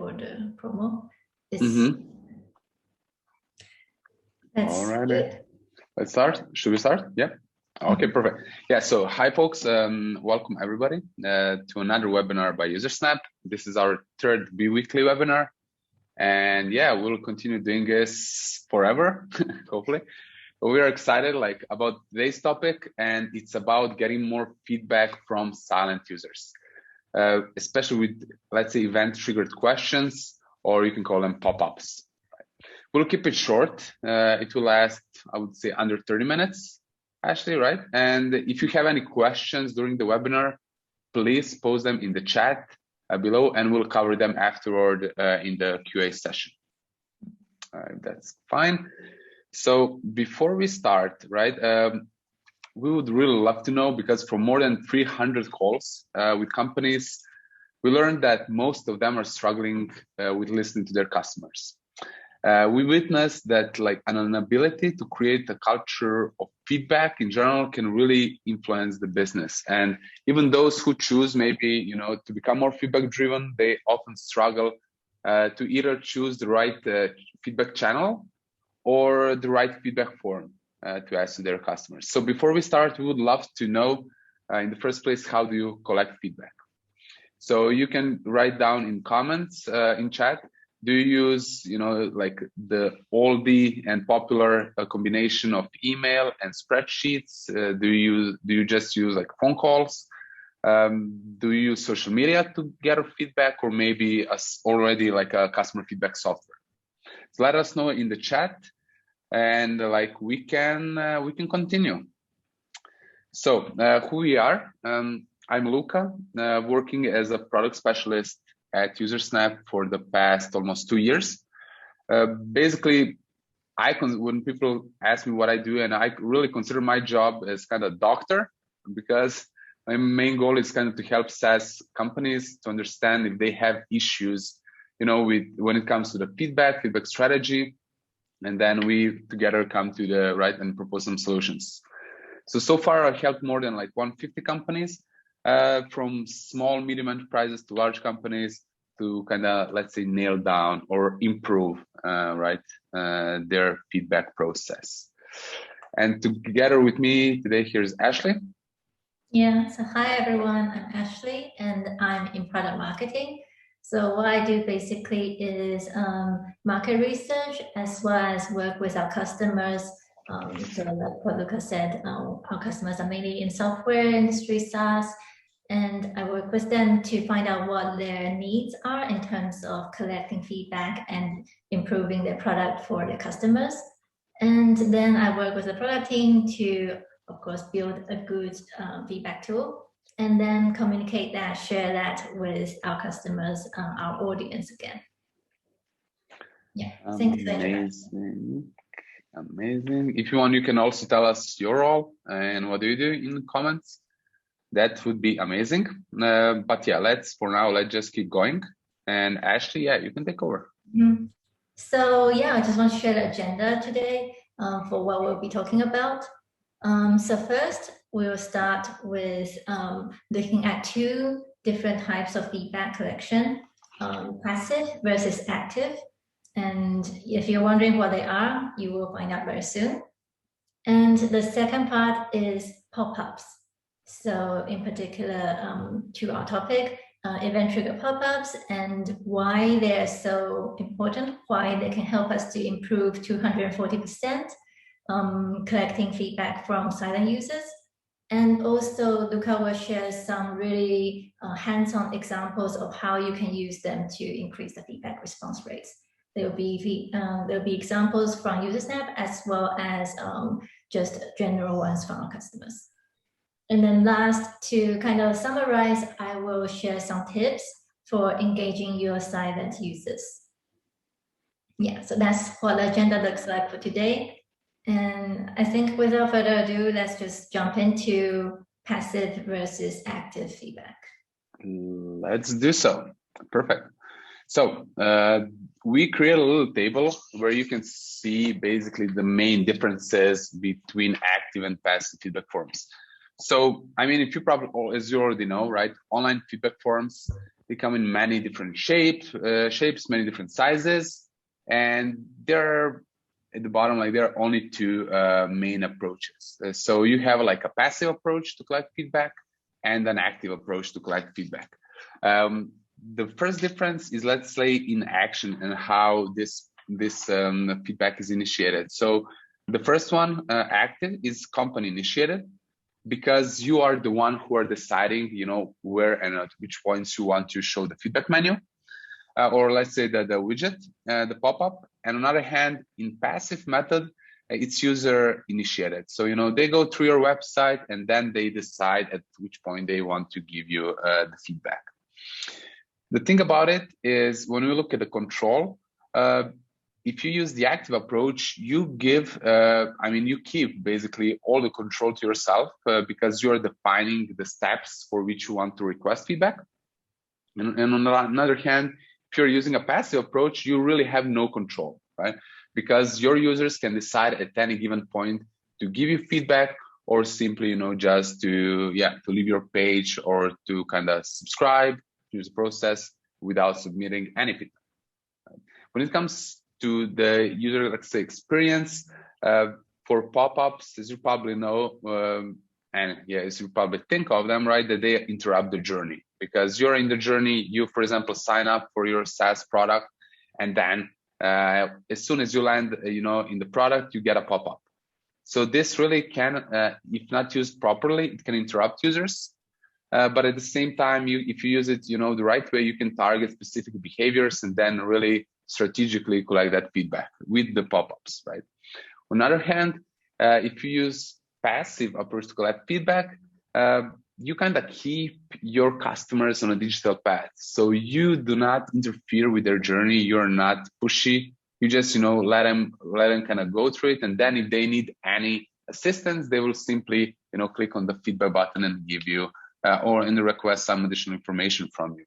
for the promo. All right. Let's start. Should we start? Yeah. Okay, perfect. Yeah, so hi folks, welcome everybody to another webinar by UserSnap. This is our third bi-weekly webinar. And yeah, we'll continue doing this forever, hopefully. But we are excited about today's topic, and it's about getting more feedback from silent users, especially with, let's say, event-triggered questions, or you can call them pop-ups. We'll keep it short. It will last, I would say, under 30 minutes, Ashley, right? And if you have any questions during the webinar, please post them in the chat below, and we'll cover them afterward in the QA session. That's fine. So before we start, right, we would really love to know, because for more than 300 calls with companies, we learned that most of them are struggling with listening to their customers. We witnessed that an inability to create a culture of feedback in general can really influence the business. And even those who choose maybe, to become more feedback driven, they often struggle to either choose the right feedback channel or the right feedback form to ask to their customers. So before we start, we would love to know in the first place, how do you collect feedback? So you can write down in comments in chat. Do you use, the oldie and popular combination of email and spreadsheets? Do you just use phone calls? Do you use social media to gather feedback, or maybe already a customer feedback software? So let us know in the chat, and we can continue. So who we are? I'm Luca, working as a product specialist at UserSnap for the past almost 2 years. Basically, when people ask me what I do, and I really consider my job as kind of doctor, because my main goal is kind of to help SaaS companies to understand if they have issues, when it comes to the feedback strategy, and then we together come to the right and propose some solutions. So far, I've helped more than 150 companies, from small, medium enterprises to large companies, to kind of, let's say, nail down or improve, their feedback process. And together with me today, here's Ashley. Yeah, so hi everyone, I'm Ashley, and I'm in product marketing. So what I do basically is market research, as well as work with our customers. So like what Luca said, our customers are mainly in software industry, SaaS, and I work with them to find out what their needs are in terms of collecting feedback and improving their product for their customers. And then I work with the product team to, of course, build a good feedback tool, and then communicate that, share that with our customers, our audience again. Yeah, thanks. Amazing. If you want, you can also tell us your role and what do you do in the comments. That would be amazing. But yeah, let's just keep going. And Ashley, yeah, you can take over. So yeah, I just want to share the agenda today for what we'll be talking about. So first, we'll start with looking at two different types of feedback collection, passive versus active. And if you're wondering what they are, you will find out very soon. And the second part is pop-ups. So in particular, to our topic, event-triggered pop-ups, and why they're so important, why they can help us to improve 240%, collecting feedback from silent users. And also, Luca will share some really hands-on examples of how you can use them to increase the feedback response rates. There'll be examples from UserSnap, as well as just general ones from our customers. And then last, to kind of summarize, I will share some tips for engaging your silent users. Yeah, so that's what the agenda looks like for today. And I think without further ado, let's just jump into passive versus active feedback. Let's do so. Perfect. So we create a little table where you can see basically the main differences between active and passive feedback forms. So, I mean, if you probably, as you already know, right, online feedback forms They come in many different shapes, many different sizes, and they're at the bottom, like there are only two main approaches. So you have like a passive approach to collect feedback and an active approach to collect feedback. The first difference is, let's say, in action and how this feedback is initiated. So the first one, active, is company initiated, because you are the one who are deciding, where and at which points you want to show the feedback menu, or let's say the widget, the pop-up. And on the other hand, in passive method, it's user initiated. So, they go through your website and then they decide at which point they want to give you the feedback. The thing about it is, when we look at the control, if you use the active approach, you give, you keep basically all the control to yourself, because you're defining the steps for which you want to request feedback. And on the other hand, if you're using a passive approach, you really have no control, right? Because your users can decide at any given point to give you feedback, or simply, just to leave your page, or to kind of subscribe, use the process without submitting any feedback. Right? When it comes to the user, let's say, experience, for pop-ups, as you probably know, as you probably think of them, right, that they interrupt the journey, because you're in the journey. You, for example, sign up for your SaaS product, and then as soon as you land, in the product, you get a pop-up. So this really can, if not used properly, it can interrupt users. But at the same time, if you use it, the right way, you can target specific behaviors and then really strategically collect that feedback with the pop-ups, right? On the other hand, if you use passive approach to collect feedback, you kind of keep your customers on a digital path. So you do not interfere with their journey. You're not pushy. You just, let them kind of go through it. And then if they need any assistance, they will simply, click on the feedback button and give you, or in the request, some additional information from you.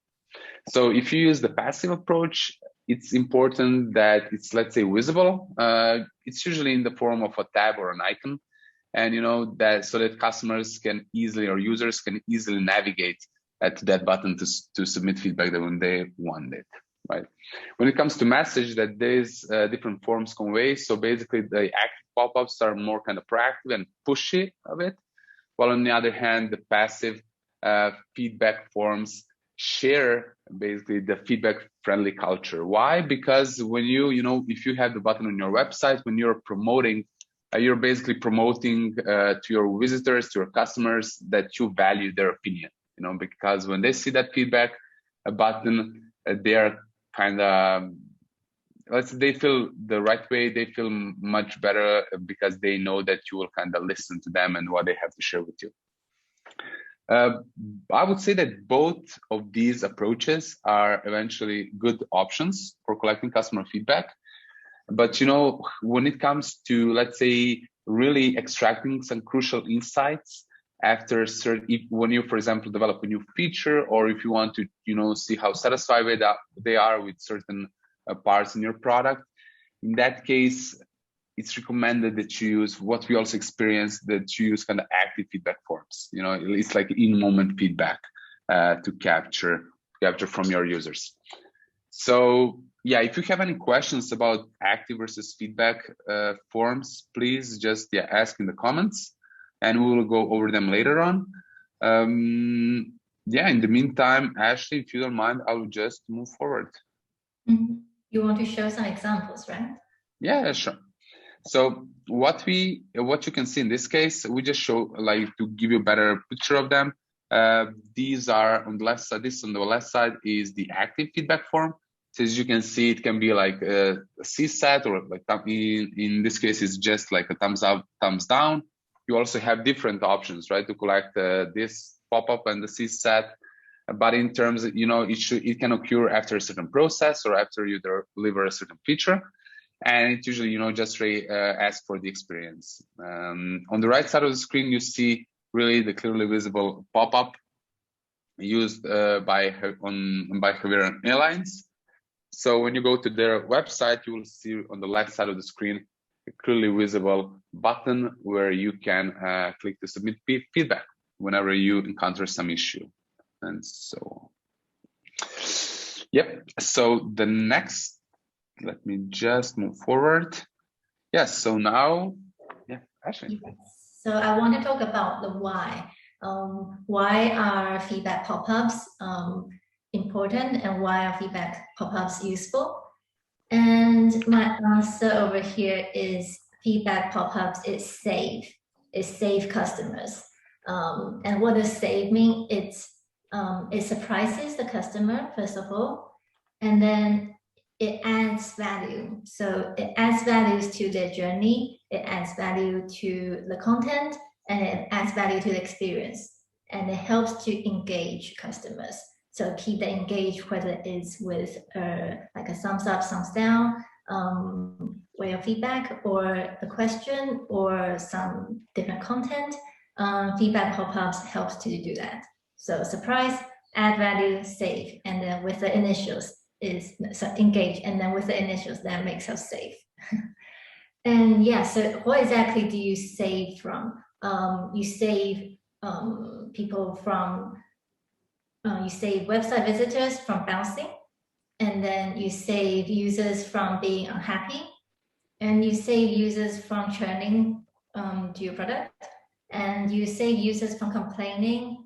So if you use the passive approach, it's important that it's, let's say, visible. It's usually in the form of a tab or an icon. And so that customers can easily, or users can easily navigate to that button to submit feedback when they want it, right? When it comes to message, that there's different forms convey. So basically, the active pop-ups are more kind of proactive and pushy of it, while on the other hand, the passive feedback forms share basically the feedback-friendly culture. Why? Because when if you have the button on your website, when you're promoting, you're basically promoting to your visitors, to your customers, that you value their opinion, because when they see that feedback button, they are kind of, they feel the right way, they feel much better, because they know that you will kind of listen to them and what they have to share with you. I would say that both of these approaches are eventually good options for collecting customer feedback. But, when it comes to, let's say, really extracting some crucial insights after when you, for example, develop a new feature, or if you want to, see how satisfied they are with certain parts in your product, in that case, it's recommended that you use what we also experienced, that you use kind of active feedback forms. It's like in-moment feedback to capture from your users. So if you have any questions about active versus feedback forms, please just ask in the comments, and we will go over them later on. In the meantime, Ashley, if you don't mind, I will just move forward. Mm-hmm. You want to show some examples, right? Yeah, sure. So what you can see in this case, we just show, like, to give you a better picture of them. These are on the left side. This on the left side is the active feedback form. So as you can see, it can be like a CSAT, or like in this case, it's just like a thumbs up, thumbs down. You also have different options, right, to collect this pop-up and the CSAT. But in terms of, it can occur after a certain process, or after you deliver a certain feature. And it usually, just asks for the experience. On the right side of the screen, you see really the clearly visible pop-up used by Hawaiian Airlines. So when you go to their website, you will see on the left side of the screen a clearly visible button where you can click to submit feedback whenever you encounter some issue, and so on. Yep. So the next, let me just move forward. Yes. So now, yeah, Ashley. So I want to talk about the why. Why are feedback pop-ups important, and why are feedback pop-ups useful? And my answer over here is feedback pop-ups is safe. It save customers. And what does save mean? It surprises the customer, first of all, and then it adds value. So it adds values to their journey, it adds value to the content, and it adds value to the experience. And it helps to engage customers. So keep them engaged, whether it's with like a thumbs up, thumbs down, way of feedback, or a question, or some different content. Feedback pop-ups helps to do that. So surprise, add value, save, and then with the initials is so engage, and then with the initials that makes us save. And yeah, so what exactly do you save from? You save people from you save website visitors from bouncing, and then you save users from being unhappy, and you save users from churning to your product, and you save users from complaining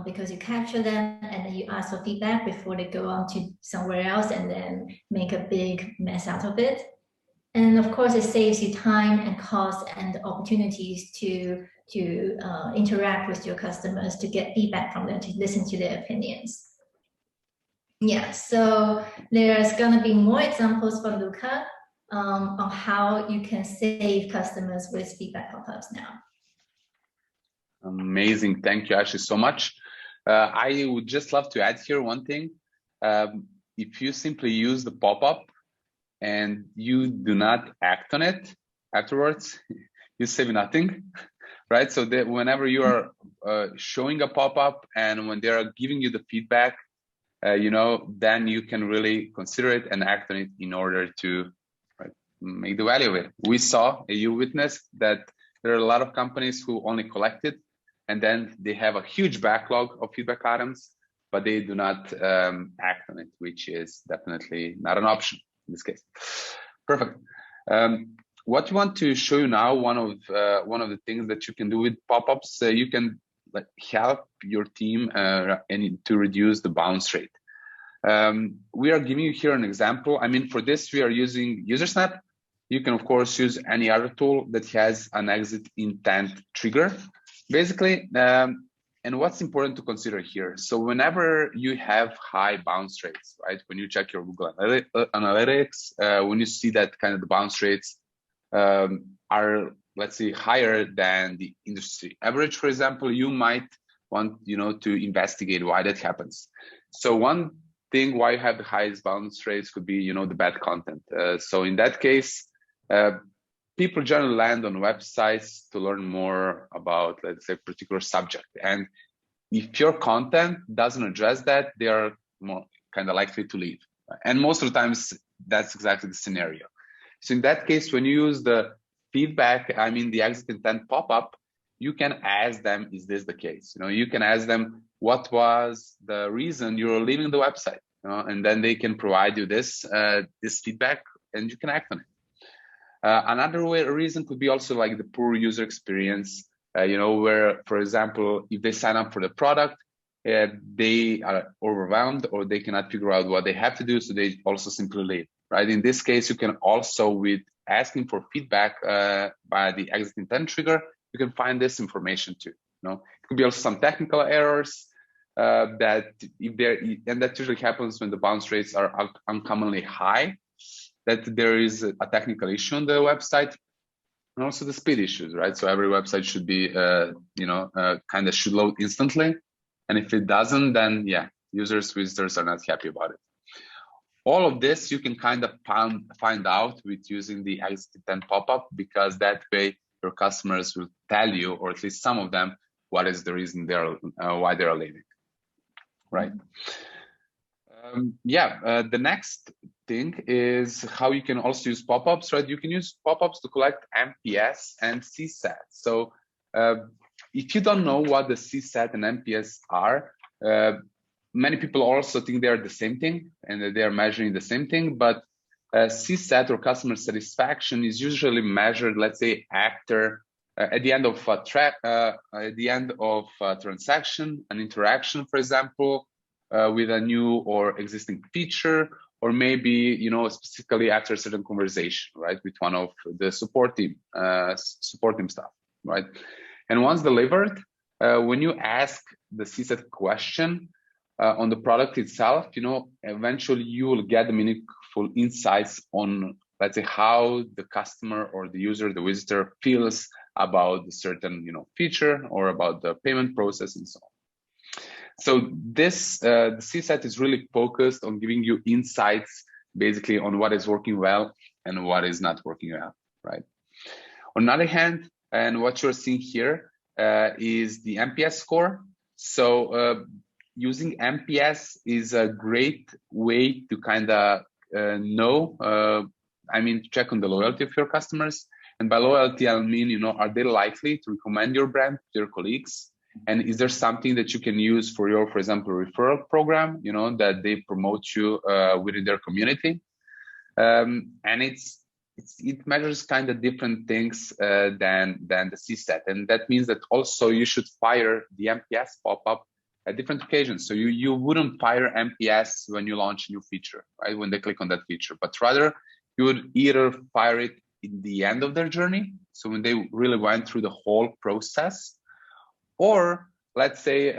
because you capture them and then you ask for feedback before they go on to somewhere else and then make a big mess out of it. And of course, it saves you time and cost and opportunities to interact with your customers, to get feedback from them, to listen to their opinions. Yeah, so there's going to be more examples from Luca on how you can save customers with feedback pop-ups now. Amazing. Thank you, Ashley, so much. I would just love to add here one thing. If you simply use the pop-up and you do not act on it afterwards, you save nothing, right? So that whenever you are showing a pop-up and when they are giving you the feedback, then you can really consider it and act on it in order to make the value of it. We saw, you witnessed that there are a lot of companies who only collect it, and then they have a huge backlog of feedback items, but they do not act on it, which is definitely not an option in this case. Perfect. What we want to show you now, one of the things that you can do with pop-ups, you can help your team to reduce the bounce rate. We are giving you here an example. I mean, for this, we are using UserSnap. You can, of course, use any other tool that has an exit intent trigger, basically. And what's important to consider here? So whenever you have high bounce rates, right? When you check your Google Analytics, when you see that kind of the bounce rates are, let's say, higher than the industry average, for example, you might want, to investigate why that happens. So one thing why you have the highest bounce rates could be, the bad content. So in that case, people generally land on websites to learn more about, let's say, a particular subject. And if your content doesn't address that, they are more kind of likely to leave. And most of the times, that's exactly the scenario. So in that case, when you use the feedback, I mean, the exit intent pop-up, you can ask them, is this the case? You can ask them, what was the reason you're leaving the website? And then they can provide you this feedback, and you can act on it. Another reason could be also like the poor user experience, where, for example, if they sign up for the product, they are overwhelmed or they cannot figure out what they have to do, so they also simply leave, right? In this case, you can also, with asking for feedback by the exit intent trigger, you can find this information too. It could be also some technical errors that if there, and that usually happens when the bounce rates are uncommonly high, that there is a technical issue on the website, and also the speed issues, right? So every website should be, kind of should load instantly. And if it doesn't, then yeah, visitors are not happy about it. All of this you can kind of find out with using the exit intent pop-up, because that way your customers will tell you, or at least some of them, what is the reason why they are leaving, right? The next thing is how you can also use pop-ups, right? You can use pop-ups to collect NPS and CSAT. So if you don't know what the CSAT and NPS are, many people also think they are the same thing and that they are measuring the same thing, but CSAT or customer satisfaction is usually measured, let's say, after at the end of a transaction, an interaction, for example, with a new or existing feature, or maybe specifically after a certain conversation, right, with one of the support team staff, right? And once delivered, when you ask the CSAT question on the product itself, eventually you will get the meaningful insights on, let's say, how the customer or the user, the visitor, feels about a certain feature or about the payment process and so on. So this the CSAT is really focused on giving you insights basically on what is working well and what is not working well, right? On the other hand, and what you're seeing here is the NPS score. So using NPS is a great way to kind of check on the loyalty of your customers. And by loyalty, I mean, are they likely to recommend your brand to their colleagues? And is there something that you can use for your, for example, referral program, that they promote you within their community? And it measures kind of different things than the CSAT. And that means that also you should fire the NPS pop-up at different occasions. So you wouldn't fire NPS when you launch a new feature, right? When they click on that feature, but rather you would either fire it in the end of their journey. So when they really went through the whole process, or let's say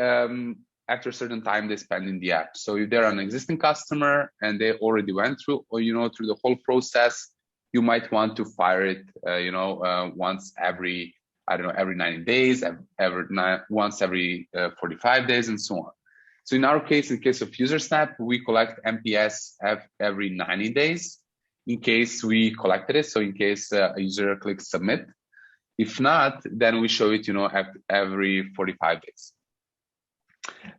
after a certain time they spend in the app. So if they're an existing customer and they already went through, or through the whole process, you might want to fire it, once every, every 90 days, once every 45 days, and so on. So in our case, in case of UserSnap, we collect NPS every 90 days. In case we collected it, so in case a user clicks submit. If not, then we show it, every 45 days.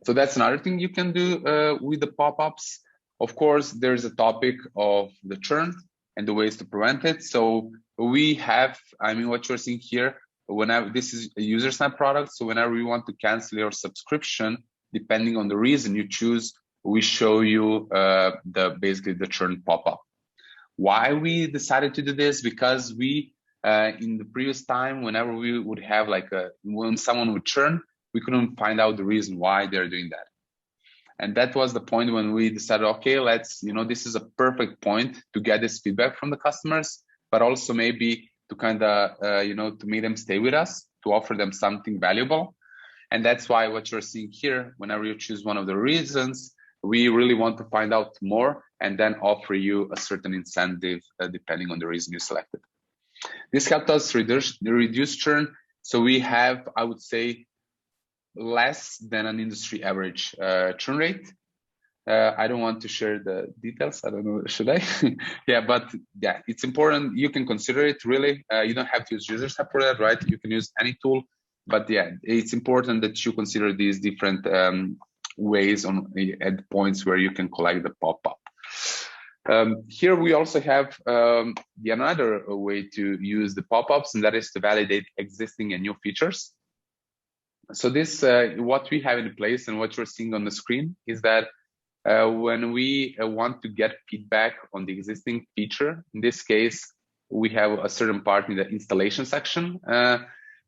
So that's another thing you can do with the pop-ups. Of course, there's a topic of the churn and the ways to prevent it. So we have, what you're seeing here, this is a UserSnap product. So whenever you want to cancel your subscription, depending on the reason you choose, we show you basically the churn pop-up. Why we decided to do this? Because we, in the previous time, whenever we would have when someone would churn, we couldn't find out the reason why they're doing that. And that was the point when we decided, okay, let's, this is a perfect point to get this feedback from the customers, but also maybe to kind of, to make them stay with us, to offer them something valuable. And that's why what you're seeing here, whenever you choose one of the reasons, we really want to find out more and then offer you a certain incentive depending on the reason you selected. This helped us reduce churn. So we have, I would say, less than an industry average churn rate. I don't want to share the details. I don't know, should I? Yeah, but yeah, it's important. You can consider it really. You don't have to use UserSnap for that, right? You can use any tool. But yeah, it's important that you consider these different ways at points where you can collect the pop-up. Here we also have another way to use the pop-ups, and that is to validate existing and new features. So this, what we have in place and what you're seeing on the screen is that when we want to get feedback on the existing feature, in this case, we have a certain part in the installation section.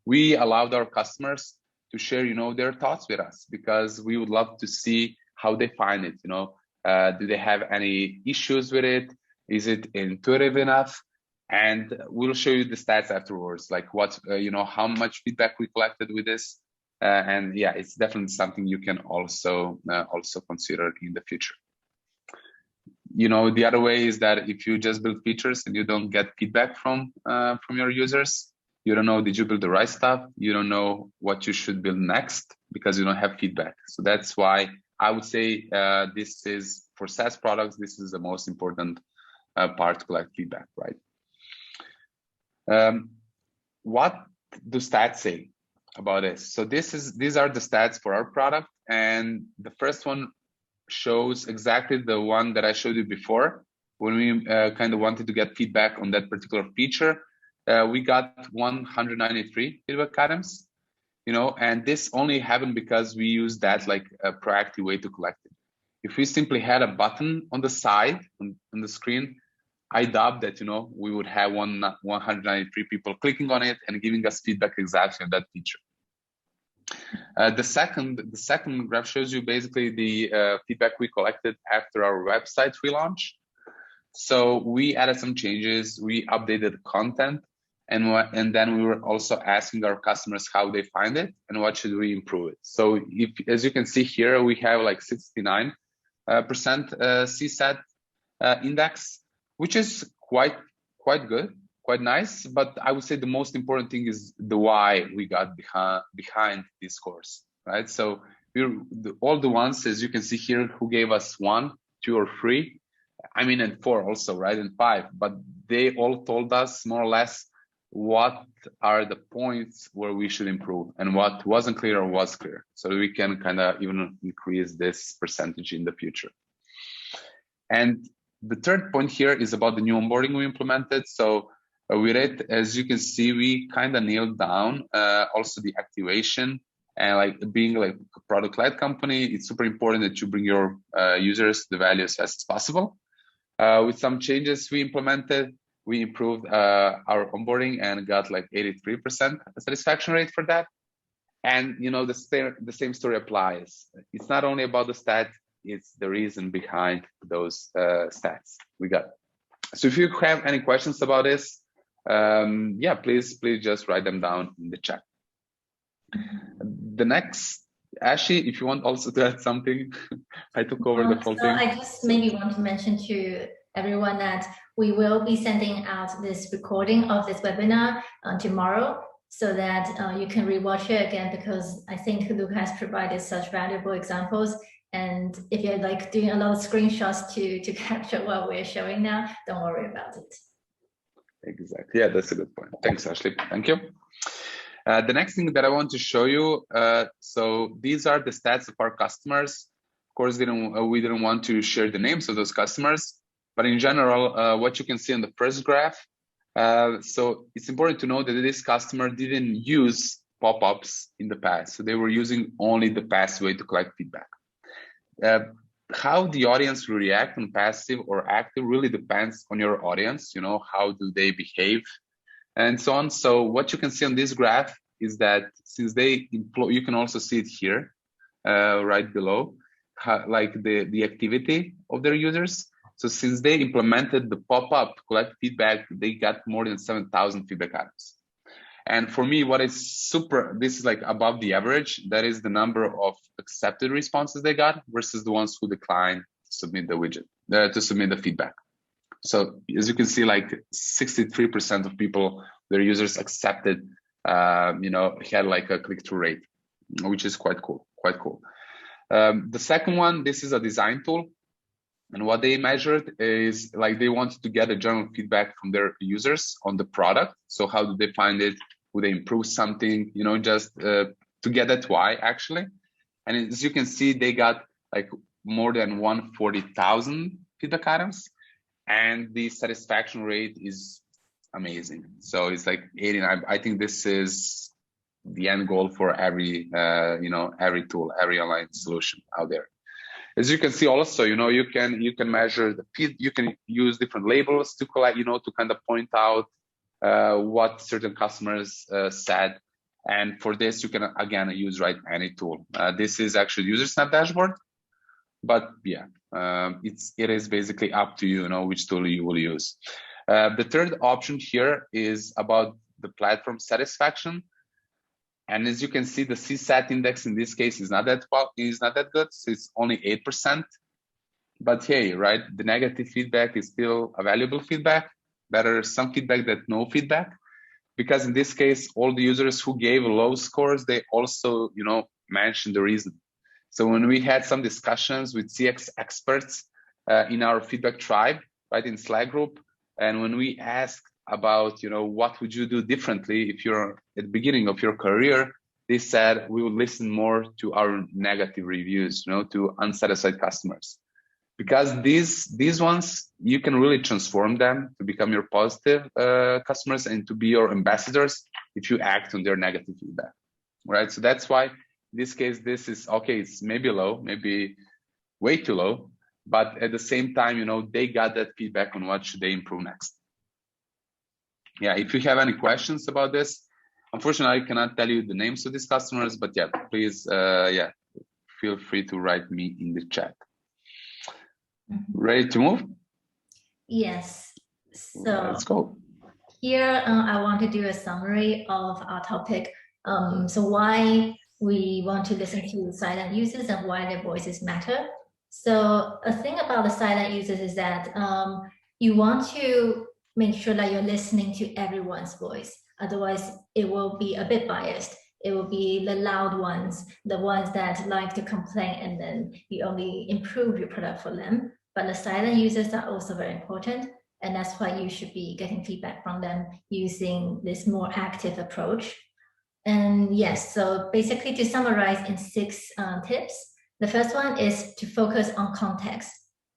We allowed our customers to share, their thoughts with us, because we would love to see how they find it. Do they have any issues with it? Is it intuitive enough? And we'll show you the stats afterwards, like what, how much feedback we collected with this. And yeah, it's definitely something you can also consider in the future. The other way is that if you just build features and you don't get feedback from your users, you don't know, did you build the right stuff? You don't know what you should build next because you don't have feedback. So that's why I would say this is, for SaaS products, this is the most important part to collect feedback, right? What do stats say about this? So these are the stats for our product, and the first one shows exactly the one that I showed you before. When we kind of wanted to get feedback on that particular feature, we got 193 feedback items, and this only happened because we used that like a proactive way to collect it. if we simply had a button on the side on the screen, I doubt that, you know, we would have 193 people clicking on it and giving us feedback exactly on that feature. The second graph shows you basically the feedback we collected after our website relaunch. So we added some changes, we updated content, and then we were also asking our customers how they find it and what should we improve it. So if, as you can see here, we have like 69% CSAT index, which is quite good, quite nice. But I would say the most important thing is the why we got behind these scores, right? So all the ones, as you can see here, who gave us 1, 2, or 3, I mean, and 4 also, right, and 5, but they all told us more or less what are the points where we should improve and what wasn't clear or was clear, so we can kind of even increase this percentage in the future. And the third point here is about the new onboarding we implemented. So with it, as you can see, we kind of nailed down also the activation, and like being like a product-led company, it's super important that you bring your users the value as fast as possible. With some changes we implemented, we improved our onboarding and got like 83% satisfaction rate for that. And you know, the same story applies. It's not only about the stat, it's the reason behind those stats we got. So if you have any questions about this, yeah, please just write them down in the chat. The next, Ashley, if you want also to add something, I took over the whole thing. I just maybe want to mention to everyone that we will be sending out this recording of this webinar tomorrow, so that you can rewatch it again, because I think Luke has provided such valuable examples. And if you're like doing a lot of screenshots to capture what we're showing now, don't worry about it. Exactly. Yeah, that's a good point. Thanks, Ashley. Thank you. The next thing that I want to show you, so these are the stats of our customers. Of course, we didn't want to share the names of those customers, but in general, what you can see on the first graph, so it's important to know that this customer didn't use pop-ups in the past. So they were using only the passive way to collect feedback. How the audience will react on passive or active really depends on your audience, you know, how do they behave and so on. So what you can see on this graph is that since they employ, you can also see it here, right below, like the activity of their users. So since they implemented the pop-up collect feedback, they got more than 7,000 feedback items. And for me, what is this is like above the average. That is the number of accepted responses they got versus the ones who declined to submit the widget, to submit the feedback. So as you can see, like 63% of people, their users accepted, you know, had like a click-through rate, which is quite cool, The second one, this is a design tool. And what they measured is like they wanted to get a general feedback from their users on the product. So how do they find it? Would they improve something? You know, just to get that why actually. And as you can see, they got like more than 140,000 feedback items, and the satisfaction rate is amazing. So it's like 89. I think this is the end goal for every you know, every tool, every online solution out there. As you can see also, you know, you can measure the feed, you can use different labels to collect, you know, to kind of point out what certain customers said. And for this, you can again use any tool. This is actually UserSnap dashboard, but yeah, it is basically up to you, you know, which tool you will use. The third option here is about the platform satisfaction. And as you can see, the CSAT index in this case is not that good. So it's only 8%. But hey, right, the negative feedback is still a valuable feedback. Better some feedback than no feedback, because in this case, all the users who gave low scores, they also, you know, mentioned the reason. So when we had some discussions with CX experts in our feedback tribe, right, in Slack group, and when we asked about, you know, what would you do differently if you're at the beginning of your career, they said we would listen more to our negative reviews, you know, to unsatisfied customers, because these ones, you can really transform them to become your positive customers and to be your ambassadors if you act on their negative feedback, right? So that's why in this case, this is okay. It's maybe low, maybe way too low, but at the same time, you know, they got that feedback on what should they improve next. Yeah, if you have any questions about this, unfortunately, I cannot tell you the names of these customers, but yeah, please, yeah, feel free to write me in the chat. Ready to move? Yes. So let's go. Here, I want to do a summary of our topic. So why we want to listen to silent users and why their voices matter. So a thing about the silent users is that you want to make sure that you're listening to everyone's voice. Otherwise, it will be a bit biased. It will be the loud ones, the ones that like to complain, and then you only improve your product for them. But the silent users are also very important. And that's why you should be getting feedback from them using this more active approach. And yes, so basically to summarize in 6 tips, the first one is to focus on context.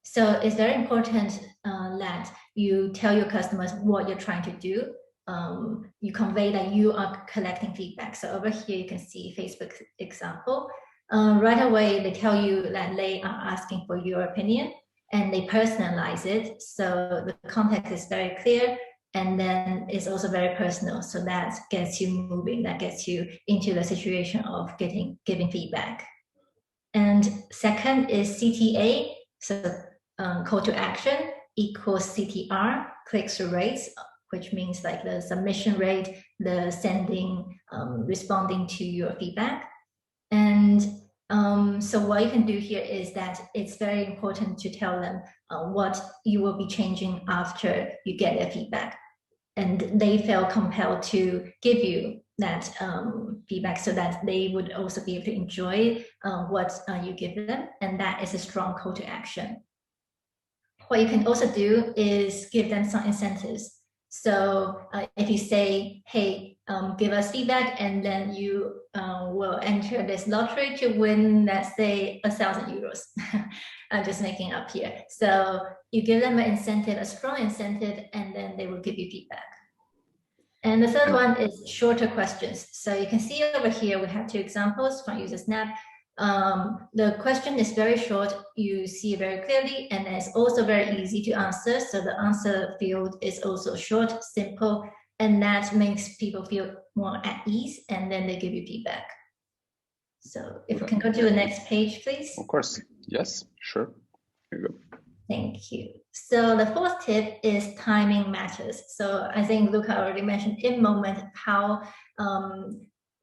So it's very important that you tell your customers what you're trying to do. You convey that you are collecting feedback. So over here, you can see Facebook example. Right away, they tell you that they are asking for your opinion, and they personalize it. So the context is very clear, and then it's also very personal. So that gets you moving, that gets you into the situation of giving feedback. And second is CTA, so call to action equals CTR, click-through rates, which means like the submission rate, the sending, responding to your feedback. And so what you can do here is that it's very important to tell them what you will be changing after you get their feedback. And they feel compelled to give you that feedback so that they would also be able to enjoy what you give them. And that is a strong call to action. What you can also do is give them some incentives. So if you say, hey, give us feedback, and then you will enter this lottery to win, let's say, 1,000 euros. I'm just making up here. So you give them an incentive, a strong incentive, and then they will give you feedback. And the third one is shorter questions. So you can see over here, we have 2 examples from User Snap. The question is very short, you see very clearly, and it's also very easy to answer. So the answer field is also short, simple, and that makes people feel more at ease, and then they give you feedback. So if we can go to the next page, please. Of course, yes, sure. Here you go. Thank you. So the 4th tip is timing matters. So I think Luca already mentioned in moment how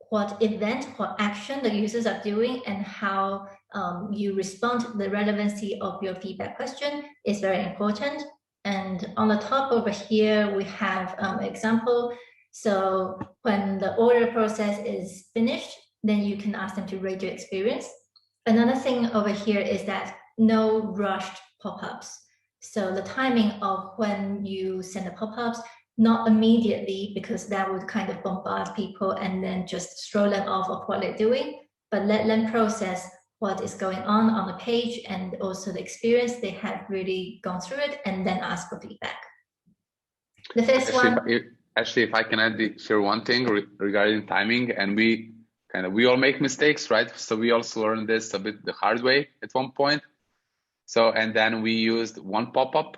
what event, what action the users are doing, and how you respond to the relevancy of your feedback question is very important. And on the top over here, we have example. So when the order process is finished, then you can ask them to rate your experience. Another thing over here is that no rushed pop-ups. So the timing of when you send the pop-ups, not immediately, because that would kind of bombard people and then just throw them off of what they're doing, but let them process what is going on the page and also the experience they have really gone through it, and then ask for feedback. The first one. If I can add here one thing regarding timing, and we all make mistakes, right? So we also learned this a bit the hard way at one point. So, and then we used one pop-up,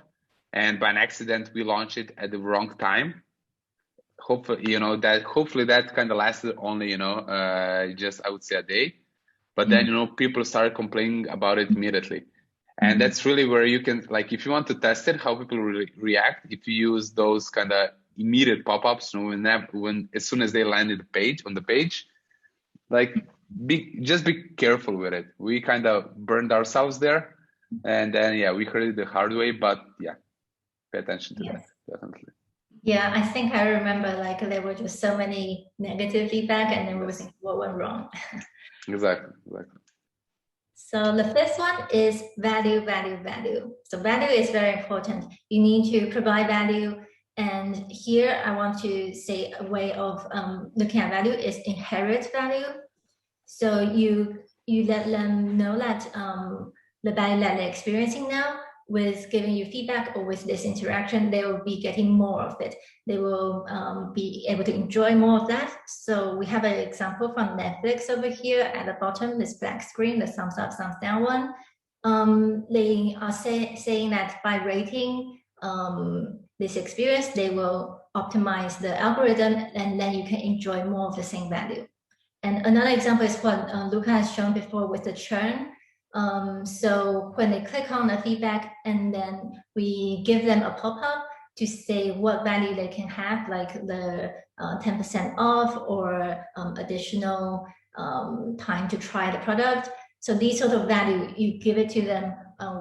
and by an accident, we launched it at the wrong time. Hopefully, hopefully that kind of lasted only, just, I would say, a day. But then, people started complaining about it immediately. And that's really where you can, like, if you want to test it, how people react, if you use those kind of immediate pop-ups, as soon as they landed on the page, like, just be careful with it. We kind of burned ourselves there. And then, we heard it the hard way, but pay attention to that, definitely. Yeah, I think I remember, like, there were just so many negative feedback, and then we were thinking, what went wrong? Exactly. So the first one is value, value, value. So value is very important. You need to provide value. And here I want to say a way of looking at value is inherit value. So you let them know that the value that they're experiencing now, with giving you feedback or with this interaction, they will be getting more of it. They will be able to enjoy more of that. So we have an example from Netflix over here at the bottom, this black screen, the thumbs up, thumbs down one. they are saying that by rating this experience, they will optimize the algorithm, and then you can enjoy more of the same value. And another example is what Luca has shown before with the churn. So when they click on the feedback, and then we give them a pop-up to say what value they can have, like the 10% off or additional time to try the product. So these sort of value, you give it to them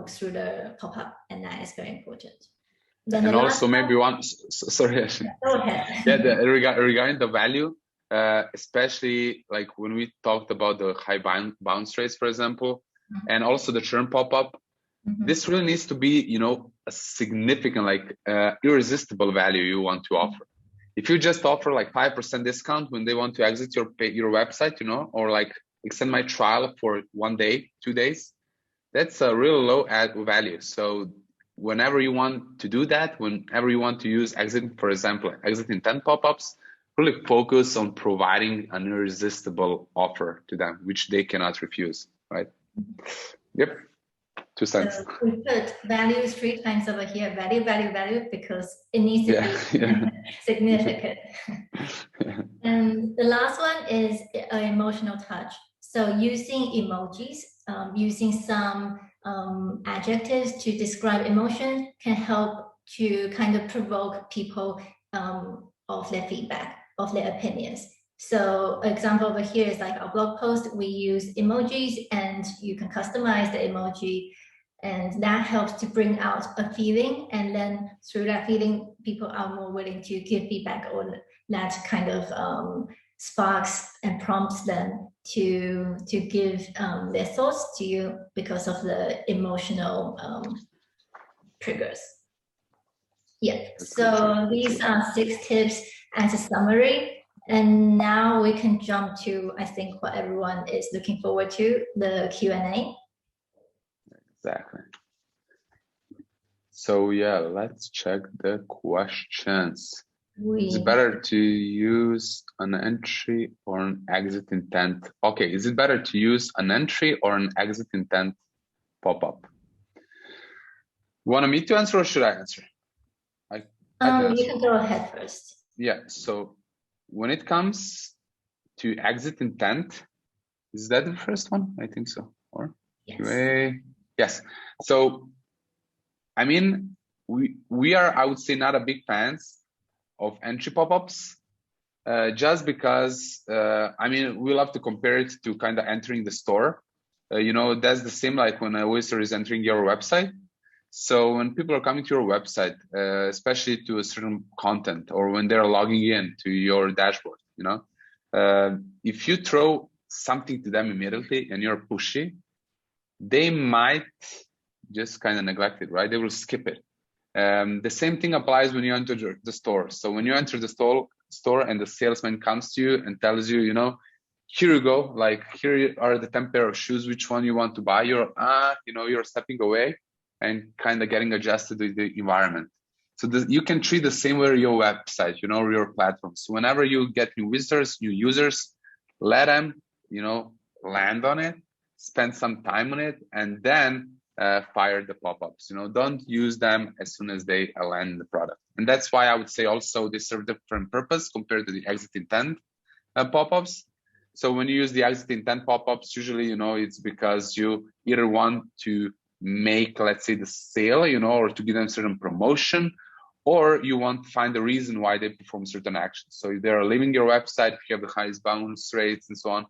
through the pop-up, and that is very important. Then and also maybe one, sorry. Go ahead. Yeah, regarding the value, especially like when we talked about the high bounce rates, for example, and also the churn pop-up, this really needs to be, you know, a significant, like irresistible value you want to offer. If you just offer like 5% discount when they want to exit your website, you know, or like extend my trial for 1 day, 2 days, that's a real low add value. So whenever you want to do that, whenever you want to use exit, for example, exit intent pop-ups, really focus on providing an irresistible offer to them, which they cannot refuse, right? Yep. 2 cents. So we put values 3 times over here, value, value, value, because it needs to be significant. And the last one is an emotional touch. So using emojis, using some adjectives to describe emotion can help to kind of provoke people of their feedback, of their opinions. So example over here is like our blog post, we use emojis, and you can customize the emoji, and that helps to bring out a feeling, and then through that feeling, people are more willing to give feedback, or that kind of sparks and prompts them to give their thoughts to you because of the emotional triggers. Yeah, so these are 6 tips as a summary. And now we can jump to, I think, what everyone is looking forward to, the Q&A. Exactly. So yeah, let's check the questions. Is it better to use an entry or an exit intent? Okay, is it better to use an entry or an exit intent pop-up? Want me to answer or should I answer? I can you can go ahead first. Yeah, so when it comes to exit intent, is that the first one? I think so. Or yes. QA? Yes. So, I mean, we are, I would say, not a big fans of entry pop-ups, just because, I mean, we love to compare it to kind of entering the store. You know, that's the same like when a visitor is entering your website. So when people are coming to your website, especially to a certain content, or when they're logging in to your dashboard, you know, if you throw something to them immediately and you're pushy, they might just kind of neglect it, right? They will skip it. The same thing applies when you enter the store. So when you enter the store and the salesman comes to you and tells you, you know, here you go, like here are the 10 pair of shoes, which one you want to buy? You're, you know, you're stepping away and kind of getting adjusted to the environment. So you can treat the same way your website, you know, your platforms. So whenever you get new visitors, new users, let them, you know, land on it, spend some time on it, and then fire the pop-ups. You know, don't use them as soon as they land the product. And that's why I would say also they serve different purpose compared to the exit intent pop-ups. So when you use the exit intent pop-ups, usually, you know, it's because you either want to make, let's say, the sale, you know, or to give them certain promotion, or you want to find the reason why they perform certain actions. So if they're leaving your website, if you have the highest bounce rates and so on,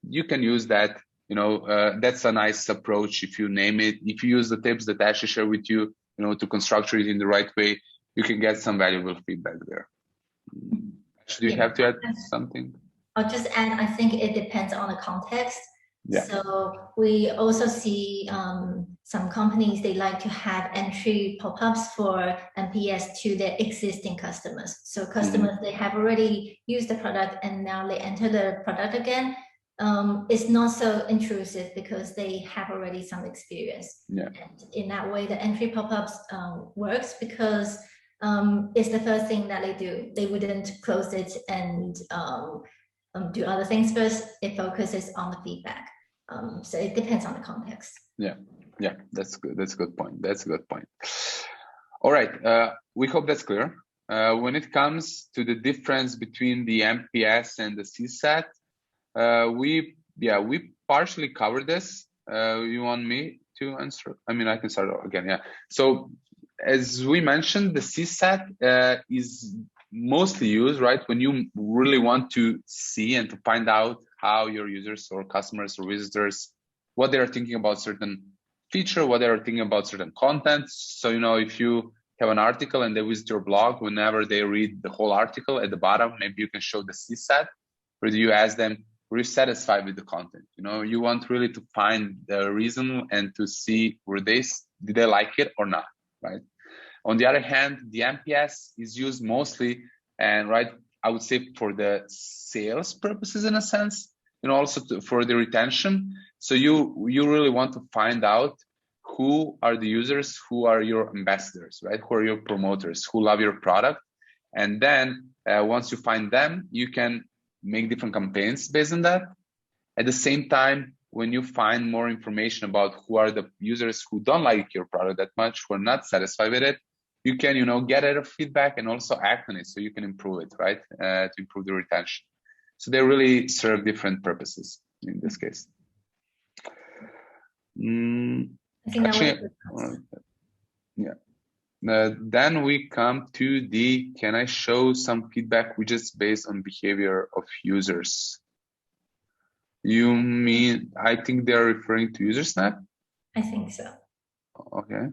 you can use that. You know, that's a nice approach if you name it. If you use the tips that Ashley shared with you, you know, to construct it in the right way, you can get some valuable feedback there. Do you have to add something? I'll just add, I think it depends on the context. Yeah. So we also see some companies, they like to have entry pop-ups for NPS to their existing customers. So customers, they have already used the product and now they enter the product again. It's not so intrusive because they have already some experience. Yeah. And in that way, the entry pop-ups works because it's the first thing that they do. They wouldn't close it and do other things first. It focuses on the feedback. So it depends on the context. Yeah. Yeah, that's good. That's a good point. That's a good point. All right. We hope that's clear. When it comes to the difference between the NPS and the CSAT, we partially covered this. You want me to answer? I mean, I can start again. Yeah. So as we mentioned, the CSAT is mostly used, right, when you really want to see and to find out how your users or customers or visitors, what they are thinking about certain feature, what they are thinking about certain content. So, you know, if you have an article and they visit your blog, whenever they read the whole article at the bottom, maybe you can show the CSAT, where you ask them, were you satisfied with the content? You know, you want really to find the reason and to see did they like it or not, right? On the other hand, the NPS is used mostly, and right, I would say for the sales purposes in a sense, and also for the retention. So you really want to find out who are the users, who are your ambassadors, right? Who are your promoters, who love your product. And then once you find them, you can make different campaigns based on that. At the same time, when you find more information about who are the users who don't like your product that much, who are not satisfied with it, you can, you know, get a feedback and also act on it so you can improve it, right? To improve the retention. So they really serve different purposes in this case. I think actually, yeah. Then we come to the, can I show some feedback widgets based on behavior of users? You mean, I think they're referring to UserSnap? I think so. Okay.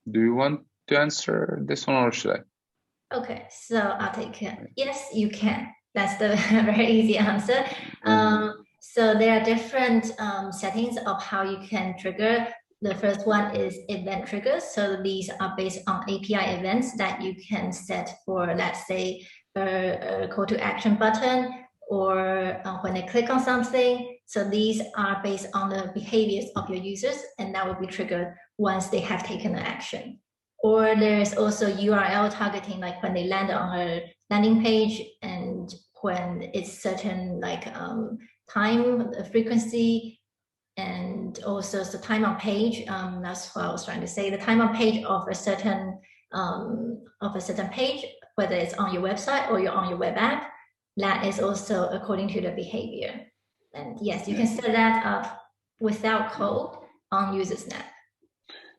Do you want to answer this one or should I? Okay, so I'll take it. Yes, you can. That's the very easy answer. So there are different settings of how you can trigger. The first one is event triggers. So these are based on API events that you can set for, let's say, a call to action button, or when they click on something. So these are based on the behaviors of your users, and that will be triggered once they have taken the action. Or there's also URL targeting, like when they land on a landing page and when it's certain like time, frequency, and also the time on page. That's what I was trying to say. The time on page of a certain page, whether it's on your website or you're on your web app, that is also according to the behavior. And yes, you can set that up without code on UserSnap.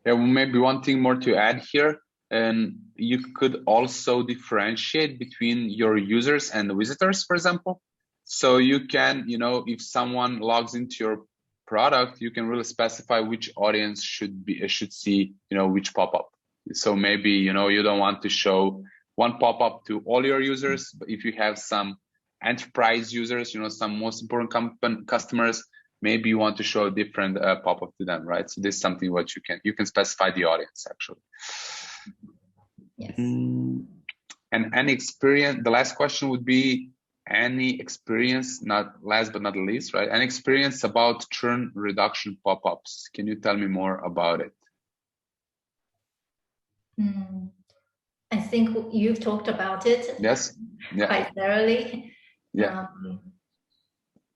Yeah, well, maybe one thing more to add here, and you could also differentiate between your users and visitors, for example. So you can, you know, if someone logs into your product, you can really specify which audience should see, you know, which pop-up. So maybe, you know, you don't want to show one pop-up to all your users, but if you have some enterprise users, you know, some most important customers, maybe you want to show a different pop-up to them, right? So this is something what you can specify the audience actually. Yes. And any experience, the last question would be any experience, not last but not least, right? Any experience about churn reduction pop-ups. Can you tell me more about it? I think you've talked about it. Yes. Yeah. Quite thoroughly. Yeah.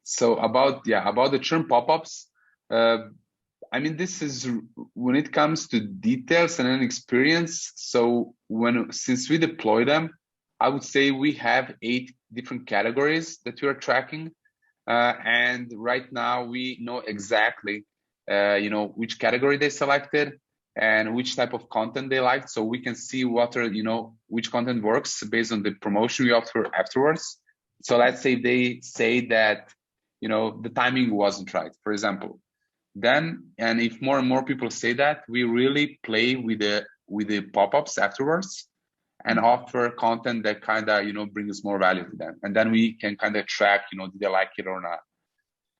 So about the churn pop-ups, I mean, this is when it comes to details and an experience. So since we deploy them, I would say we have 8 different categories that we are tracking, and right now we know exactly, you know, which category they selected and which type of content they liked. So we can see what are, you know, which content works based on the promotion we offer afterwards. So let's say they say that, you know, the timing wasn't right, for example. Then, and if more and more people say that, we really play with the pop-ups afterwards and offer content that kind of, you know, brings more value to them. And then we can kind of track, you know, did they like it or not?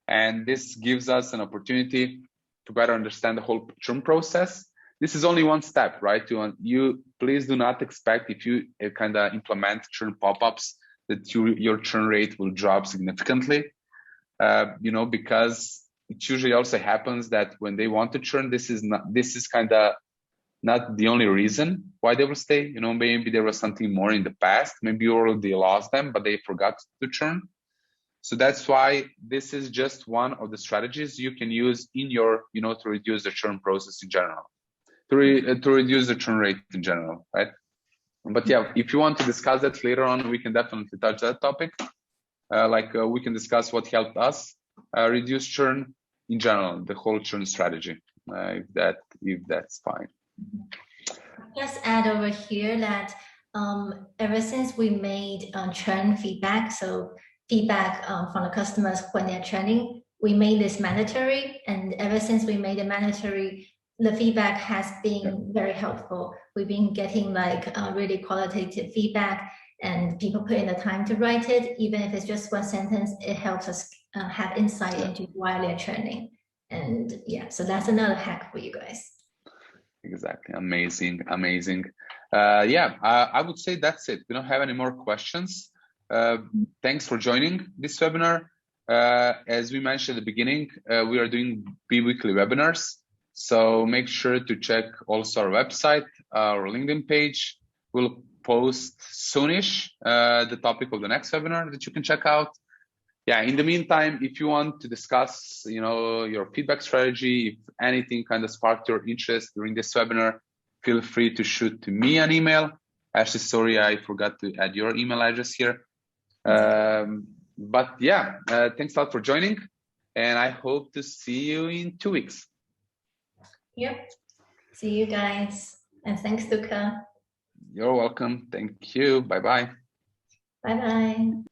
And this gives us an opportunity to better understand the whole churn process. This is only one step, right? You please do not expect, if you kind of implement churn pop-ups, that your churn rate will drop significantly, you know, because it usually also happens that when they want to churn, this is kind of not the only reason why they will stay. You know, maybe there was something more in the past. Maybe you already lost them, but they forgot to churn. So that's why this is just one of the strategies you can use in your, to reduce the churn process in general, to reduce the churn rate in general, right? But yeah, if you want to discuss that later on, we can definitely touch that topic. We can discuss what helped us reduce churn in general, the whole churn strategy, if that's fine. Just add over here that ever since we made churn feedback, so feedback from the customers when they're churning, we made this mandatory. And ever since we made it mandatory, the feedback has been very helpful. We've been getting really qualitative feedback, and people put in the time to write it. Even if it's just one sentence, it helps us have insight into why they're churning. And yeah, so that's another hack for you guys. Exactly. Amazing. I would say that's it. We don't have any more questions. Thanks for joining this webinar. As we mentioned at the beginning, we are doing bi-weekly webinars. So make sure to check also our website, our LinkedIn page. We'll post soonish the topic of the next webinar that you can check out. Yeah, in the meantime, if you want to discuss, your feedback strategy, if anything kind of sparked your interest during this webinar, feel free to shoot to me an email. Actually, sorry, I forgot to add your email address here. But yeah, thanks a lot for joining, and I hope to see you in 2 weeks. Yep. See you guys. And thanks, Luca. You're welcome. Thank you. Bye-bye. Bye-bye.